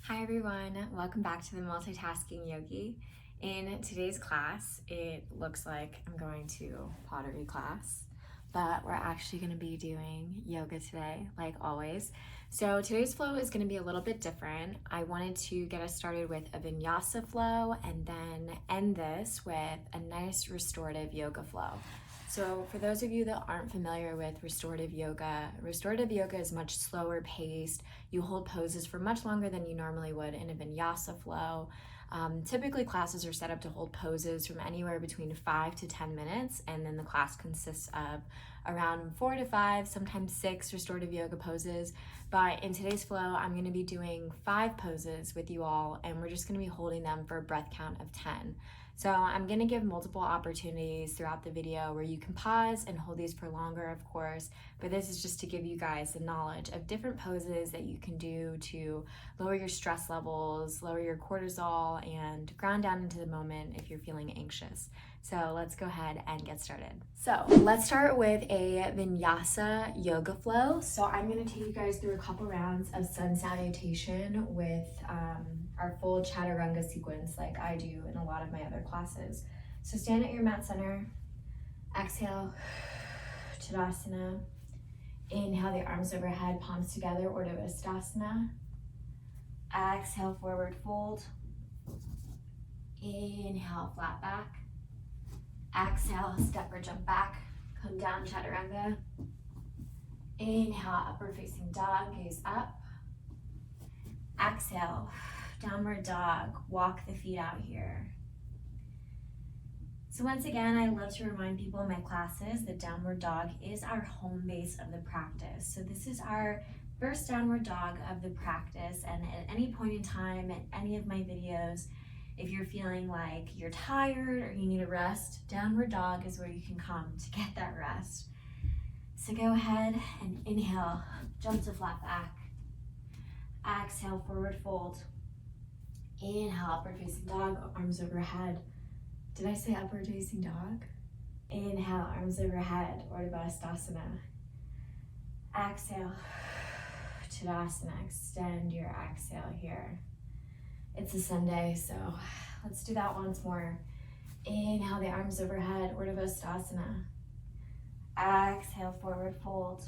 Hi everyone, welcome back to the Multitasking Yogi. In today's class, it looks like I'm going to pottery class, but we're actually going to be doing yoga today, like always. So today's flow is going to be a little bit different. I wanted to get us started with a vinyasa flow and then end this with a nice restorative yoga flow. So for those of you that aren't familiar with restorative yoga is much slower paced. You hold poses for much longer than you normally would in a vinyasa flow. Typically classes are set up to hold poses from anywhere between 5 to 10 minutes, and then the class consists of around 4 to 5, sometimes 6 restorative yoga poses. But in today's flow, I'm going to be doing 5 poses with you all, and we're just going to be holding them for a breath count of 10. So I'm going to give multiple opportunities throughout the video where you can pause and hold these for longer, of course, but this is just to give you guys the knowledge of different poses that you can do to lower your stress levels, lower your cortisol, and ground down into the moment if you're feeling anxious. So let's go ahead and get started. So let's start with a vinyasa yoga flow. So I'm going to take you guys through a couple rounds of sun salutation with our full chaturanga sequence like I do in a lot of my other classes. So stand at your mat center, exhale, Tadasana. Inhale the arms overhead, palms together, Urdhva. Exhale, forward fold. Inhale, flat back. Exhale, step or jump back. Come down, chaturanga. Inhale, upward facing dog, gaze up. Exhale, downward dog, walk the feet out here. So once again, I love to remind people in my classes that downward dog is our home base of the practice. So this is our first downward dog of the practice, and at any point in time, at any of my videos, if you're feeling like you're tired or you need a rest, downward dog is where you can come to get that rest. So go ahead and inhale, jump to flat back. Exhale, forward fold. Inhale, upward facing dog, arms overhead. Did I say upward facing dog? Inhale, arms overhead, Urdhva. Exhale, Tadasana. Extend your exhale here. It's a Sunday, so let's do that once more. Inhale the arms overhead, Urdhva. Exhale, forward fold.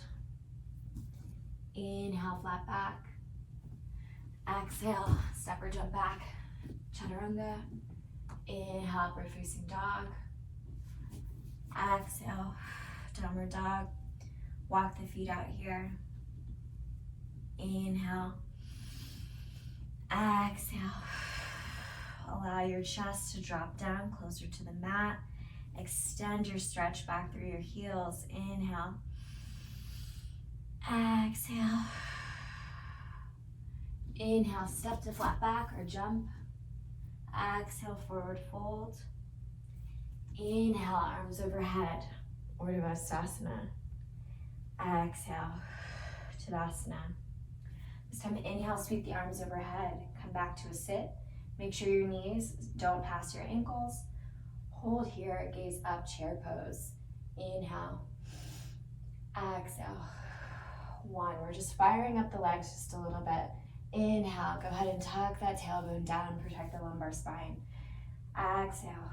Inhale, flat back. Exhale, step or jump back, chaturanga. Inhale, upward facing dog. Exhale, downward dog. Walk the feet out here. Inhale. Exhale. Allow your chest to drop down closer to the mat. Extend your stretch back through your heels. Inhale. Exhale. Inhale, step to flat back or jump. Exhale, forward fold. Inhale, arms overhead, Urdhva. Exhale, Tadasana. This time inhale, sweep the arms overhead. Come back to a sit. Make sure your knees don't pass your ankles. Hold here, gaze up, chair pose. Inhale. Exhale. 1. We're just firing up the legs just a little bit. Inhale, go ahead and tuck that tailbone down, protect the lumbar spine. Exhale.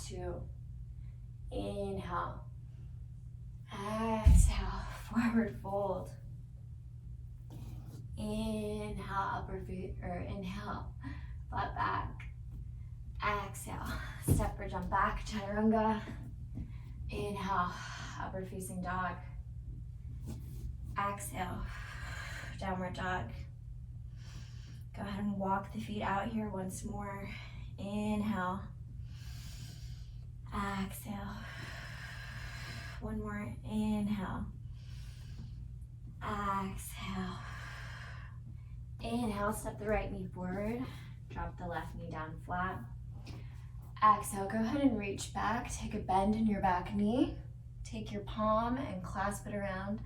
2. Inhale. Exhale, forward fold. Inhale, upward feet, or inhale, flat back. Exhale, step or jump back, chaturanga. Inhale, upward facing dog. Exhale, downward dog. Go ahead and walk the feet out here once more. Inhale. Exhale. 1 more. Inhale. Exhale. Inhale, step the right knee forward. Drop the left knee down flat. Exhale, go ahead and reach back. Take a bend in your back knee. Take your palm and clasp it around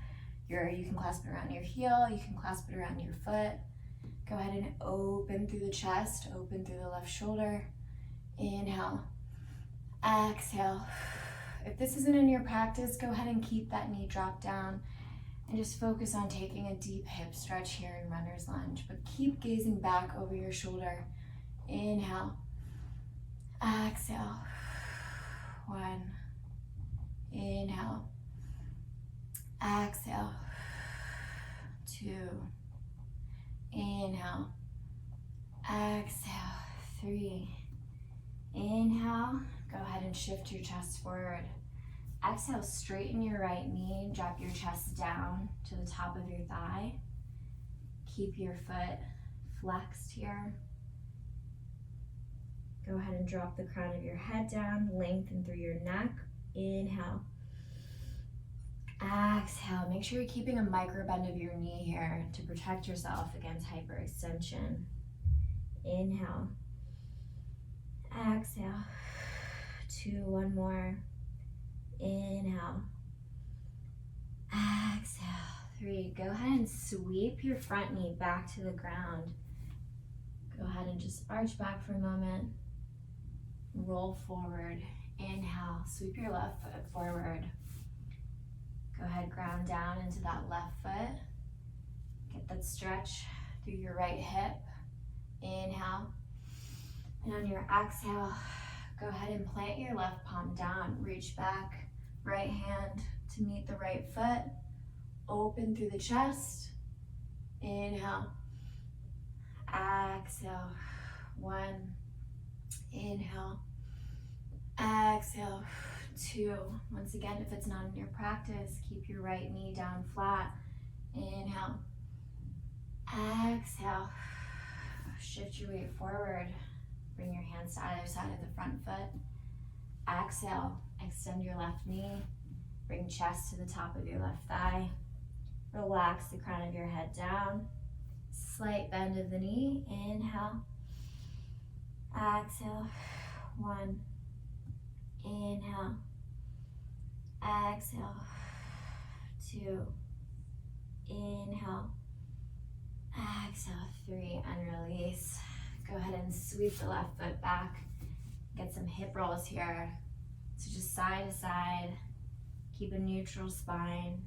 you can clasp it around your heel. You can clasp it around your foot. Go ahead and open through the chest, open through the left shoulder. Inhale. Exhale. If this isn't in your practice, go ahead and keep that knee dropped down And just focus on taking a deep hip stretch here in runner's lunge, but keep gazing back over your shoulder. Inhale, exhale, 1, inhale, exhale, 2, inhale, exhale, 3, inhale, go ahead and shift your chest forward. Exhale, straighten your right knee, drop your chest down to the top of your thigh. Keep your foot flexed here. Go ahead and drop the crown of your head down, lengthen through your neck. Inhale. Exhale, make sure you're keeping a micro bend of your knee here to protect yourself against hyperextension. Inhale. Exhale. 2, 1 more. Inhale. Exhale. 3. Go ahead and sweep your front knee back to the ground. Go ahead and just arch back for a moment. Roll forward. Inhale. Sweep your left foot forward. Go ahead, ground down into that left foot. Get that stretch through your right hip. Inhale. And on your exhale, go ahead and plant your left palm down. Reach back, right hand to meet the right foot. Open through the chest. Inhale. Exhale. 1. Inhale. Exhale. 2. Once again, if it's not in your practice, keep your right knee down flat. Inhale. Exhale. Shift your weight forward. Bring your hands to either side of the front foot. Exhale. Extend your left knee. Bring chest to the top of your left thigh. Relax the crown of your head down. Slight bend of the knee. Inhale. Exhale. 1. Inhale. Exhale. 2. Inhale. Exhale. 3. And release. Go ahead and sweep the left foot back. Get some hip rolls here. So just side to side. Keep a neutral spine.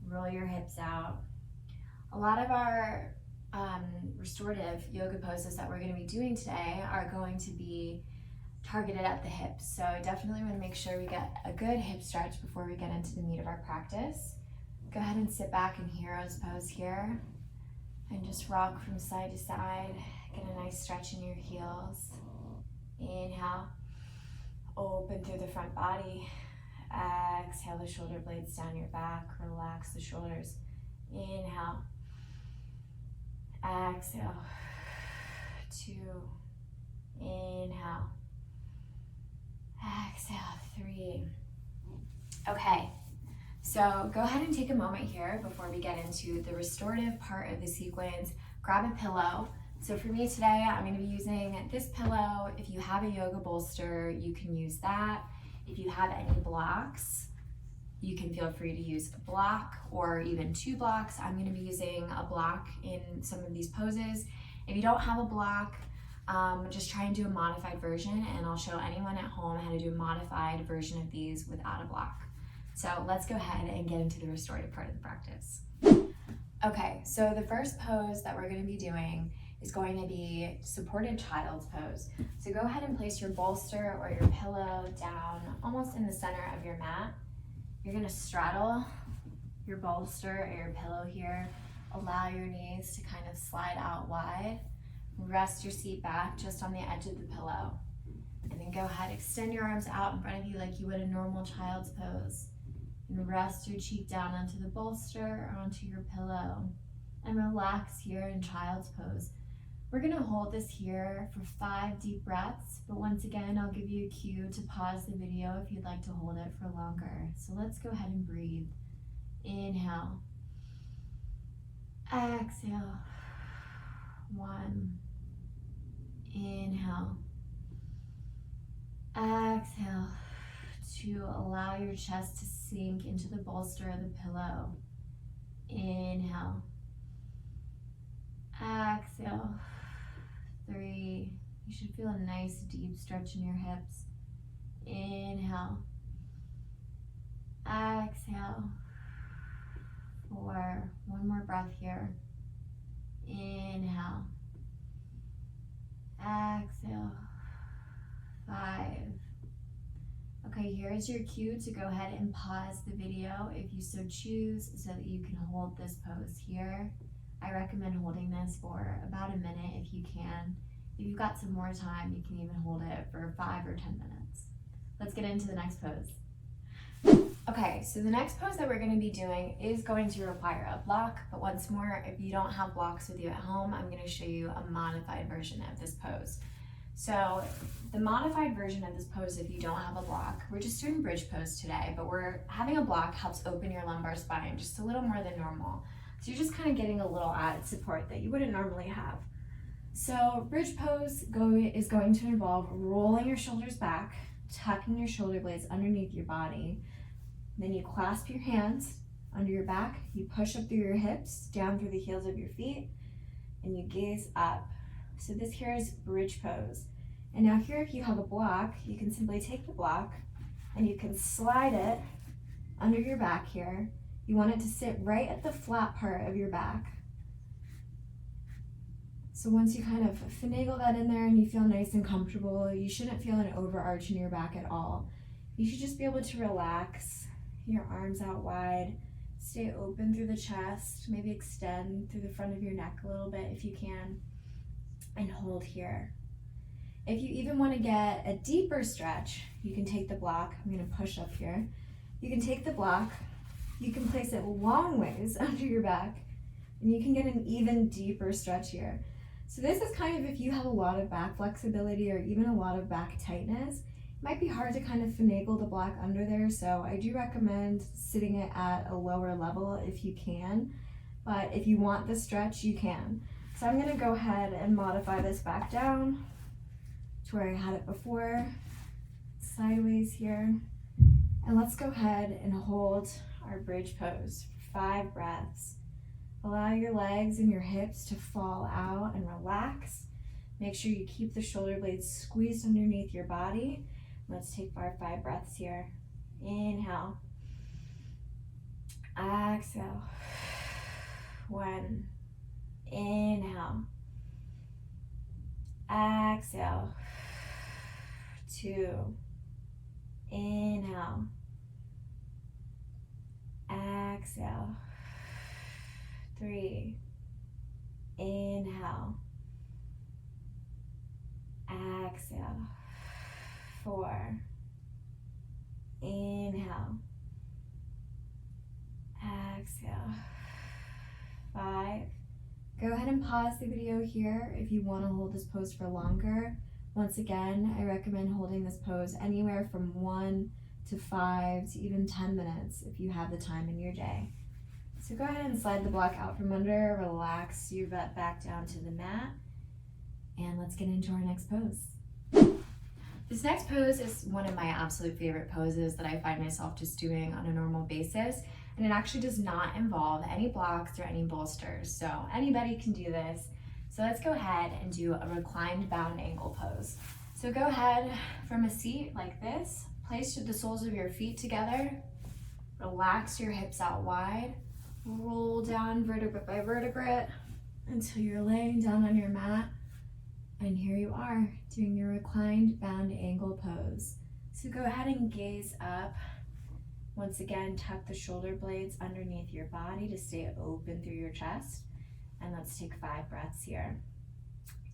Roll your hips out. A lot of our restorative yoga poses that we're going to be doing today are going to be targeted at the hips. So I definitely want to make sure we get a good hip stretch before we get into the meat of our practice. Go ahead and sit back in hero's pose here and just rock from side to side. Get a nice stretch in your heels. Inhale, open through the front body. Exhale the shoulder blades down your back. Relax the shoulders. Inhale. Exhale. 2. Inhale. Exhale. 3. Okay, so go ahead and take a moment here before we get into the restorative part of the sequence. Grab a pillow. So for me today, I'm going to be using this pillow. If you have a yoga bolster, you can use that. If you have any blocks, you can feel free to use a block or even 2 blocks. I'm going to be using a block in some of these poses. If you don't have a block, just try and do a modified version, and I'll show anyone at home how to do a modified version of these without a block. So let's go ahead and get into the restorative part of the practice. Okay, so the first pose that we're going to be doing is going to be supported child's pose. So go ahead and place your bolster or your pillow down almost in the center of your mat. You're going to straddle your bolster or your pillow here. Allow your knees to kind of slide out wide. Rest your seat back just on the edge of the pillow. And then go ahead, extend your arms out in front of you like you would a normal child's pose. And rest your cheek down onto the bolster or onto your pillow. And relax here in child's pose. We're going to hold this here for 5 deep breaths, but once again, I'll give you a cue to pause the video if you'd like to hold it for longer. So let's go ahead and breathe. Inhale. Exhale. 1. Inhale. Exhale. 2. Allow your chest to sink into the bolster or the pillow. Inhale. Exhale. 3. You should feel a nice deep stretch in your hips. Inhale. Exhale. 4, one more breath here. Inhale. Exhale. 5. Okay, here's your cue to go ahead and pause the video if you so choose so that you can hold this pose here. I recommend holding this for about a minute if you can. If you've got some more time, you can even hold it for 5 or 10 minutes. Let's get into the next pose. Okay, so the next pose that we're going to be doing is going to require a block, but once more, if you don't have blocks with you at home, I'm going to show you a modified version of this pose. So the modified version of this pose, if you don't have a block, we're just doing bridge pose today, but having a block helps open your lumbar spine just a little more than normal. So you're just kind of getting a little added support that you wouldn't normally have. So bridge pose is going to involve rolling your shoulders back, tucking your shoulder blades underneath your body. Then you clasp your hands under your back, you push up through your hips, down through the heels of your feet, and you gaze up. So this here is bridge pose. And now here, if you have a block, you can simply take the block and you can slide it under your back here. You want it to sit right at the flat part of your back. So once you kind of finagle that in there and you feel nice and comfortable, you shouldn't feel an overarch in your back at all. You should just be able to relax, your arms out wide, stay open through the chest, maybe extend through the front of your neck a little bit if you can, and hold here. If you even want to get a deeper stretch, you can take the block. I'm going to push up here. You can take the block, you can place it long ways under your back, and you can get an even deeper stretch here. So this is kind of if you have a lot of back flexibility or even a lot of back tightness, it might be hard to kind of finagle the block under there. So I do recommend sitting it at a lower level if you can, but if you want the stretch, you can. So I'm going to go ahead and modify this back down to where I had it before, sideways here. And let's go ahead and hold our bridge pose for 5 breaths. Allow your legs and your hips to fall out and relax. Make sure you keep the shoulder blades squeezed underneath your body. Let's take our 5 breaths here. Inhale. Exhale. 1. Inhale. Exhale. 2. Inhale. Exhale. 3. Inhale. Exhale. 4. Inhale. Exhale. 5. Go ahead and pause the video here if you want to hold this pose for longer. Once again, I recommend holding this pose anywhere from 1 to 5 to even 10 minutes if you have the time in your day. So go ahead and slide the block out from under, relax your butt back down to the mat, and let's get into our next pose. This next pose is one of my absolute favorite poses that I find myself just doing on a normal basis, and it actually does not involve any blocks or any bolsters, so anybody can do this. So let's go ahead and do a reclined bound ankle pose. So go ahead from a seat like this, place the soles of your feet together, relax your hips out wide, roll down vertebrae by vertebrae until you're laying down on your mat. And here you are doing your reclined bound ankle pose. So go ahead and gaze up. Once again, tuck the shoulder blades underneath your body to stay open through your chest. And let's take 5 breaths here.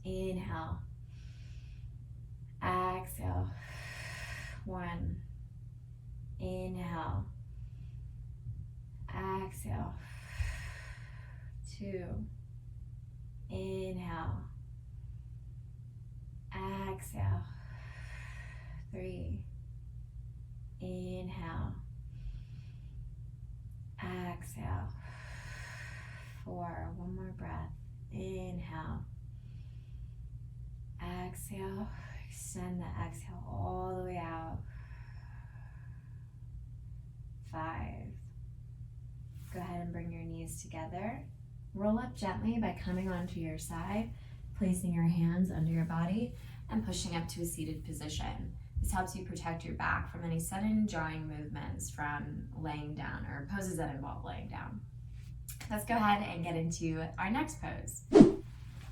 Inhale. Exhale. 1. Inhale. Exhale. 2. Inhale. Exhale. 3. Inhale. Exhale. 4. One more breath. Inhale. Exhale. Extend the exhale all the way out. 5. Go ahead and bring your knees together. Roll up gently by coming onto your side, placing your hands under your body, and pushing up to a seated position. This helps you protect your back from any sudden drawing movements from laying down or poses that involve laying down. let's go ahead and get into our next pose.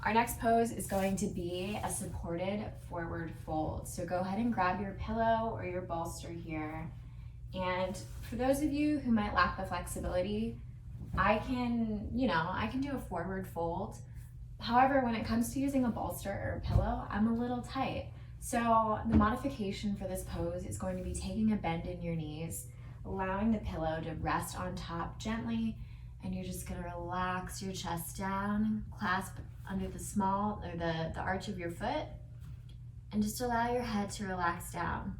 Our next pose is going to be a supported forward fold. So go ahead and grab your pillow or your bolster here. And for those of you who might lack the flexibility, I can do a forward fold. However, when it comes to using a bolster or a pillow, I'm a little tight. So the modification for this pose is going to be taking a bend in your knees, allowing the pillow to rest on top gently, and you're just gonna relax your chest down, clasp under the arch of your foot, and just allow your head to relax down.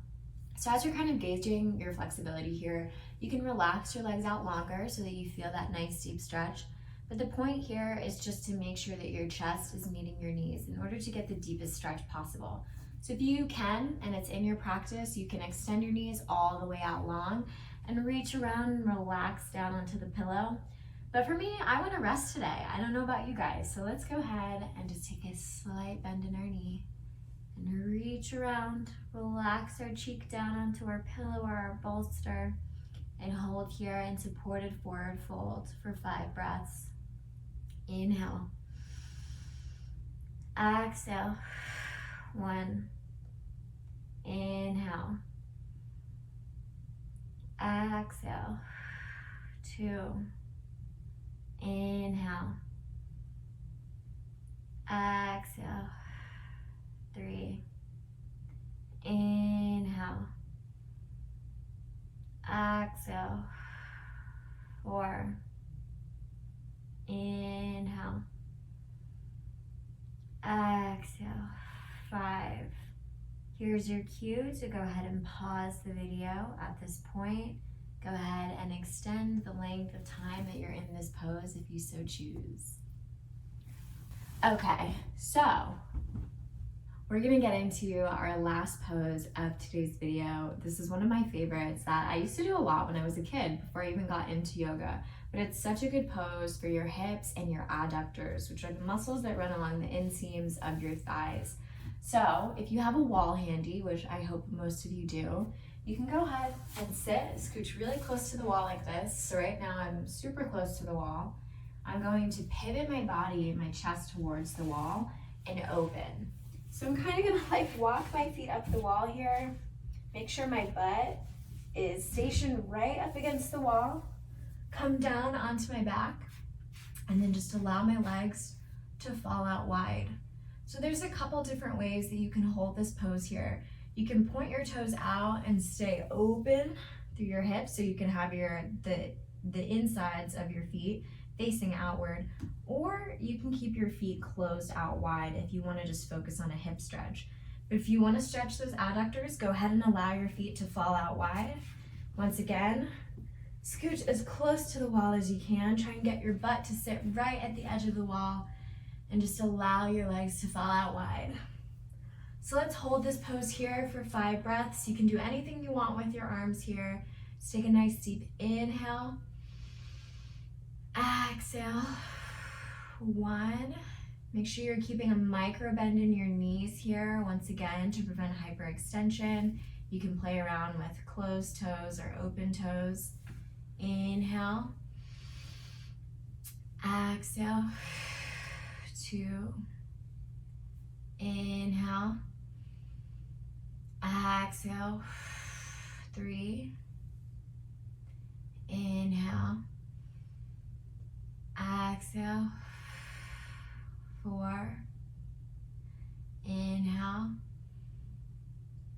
So as you're kind of gauging your flexibility here, you can relax your legs out longer so that you feel that nice deep stretch. But the point here is just to make sure that your chest is meeting your knees in order to get the deepest stretch possible. So if you can, and it's in your practice, you can extend your knees all the way out long and reach around and relax down onto the pillow. But for me, I want to rest today. I don't know about you guys, so let's go ahead and just take a slight bend in our knee and reach around, relax our cheek down onto our pillow or our bolster, and hold here in supported forward fold for 5 breaths. Inhale. Exhale. 1. Inhale. Exhale. 2. Inhale. Exhale. 3. Inhale. Exhale. 4. Inhale. Exhale. 5. Here's your cue to go ahead and pause the video at this point. Go ahead and extend the length of time that you're in this pose if you so choose. Okay, so we're gonna get into our last pose of today's video. This is one of my favorites that I used to do a lot when I was a kid before I even got into yoga. But it's such a good pose for your hips and your adductors, which are the muscles that run along the inseams of your thighs. So if you have a wall handy, which I hope most of you do, you can go ahead and sit, scooch really close to the wall like this. So right now I'm super close to the wall. I'm going to pivot my body and my chest towards the wall and open. So I'm kind of gonna like walk my feet up the wall here, make sure my butt is stationed right up against the wall, come down onto my back, and then just allow my legs to fall out wide. So there's a couple different ways that you can hold this pose here. You can point your toes out and stay open through your hips, so you can have the insides of your feet facing outward, or you can keep your feet closed out wide if you want to just focus on a hip stretch. But if you want to stretch those adductors, go ahead and allow your feet to fall out wide. Once again, scooch as close to the wall as you can. Try and get your butt to sit right at the edge of the wall, and just allow your legs to fall out wide. So let's hold this pose here for 5 breaths. You can do anything you want with your arms here. Just take a nice deep inhale. Exhale. 1. Make sure you're keeping a micro bend in your knees here, once again, to prevent hyperextension. You can play around with closed toes or open toes. Inhale. Exhale. 2. Inhale. Exhale. 3. Inhale. Exhale. 4. Inhale.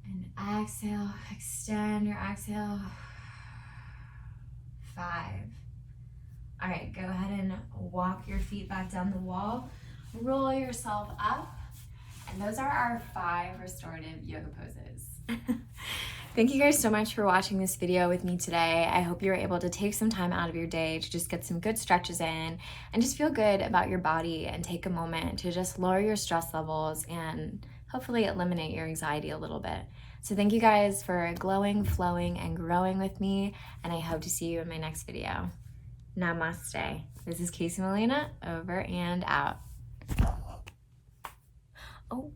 And exhale. Extend your exhale. 5. All right, go ahead and walk your feet back down the wall. Roll yourself up. And those are our 5 restorative yoga poses. Thank you guys so much for watching this video with me today. I hope you were able to take some time out of your day to just get some good stretches in and just feel good about your body, and take a moment to just lower your stress levels and hopefully eliminate your anxiety a little bit. So thank you guys for glowing, flowing, and growing with me, and I hope to see you in my next video. Namaste. This is Casey Molina, over and out. Oh.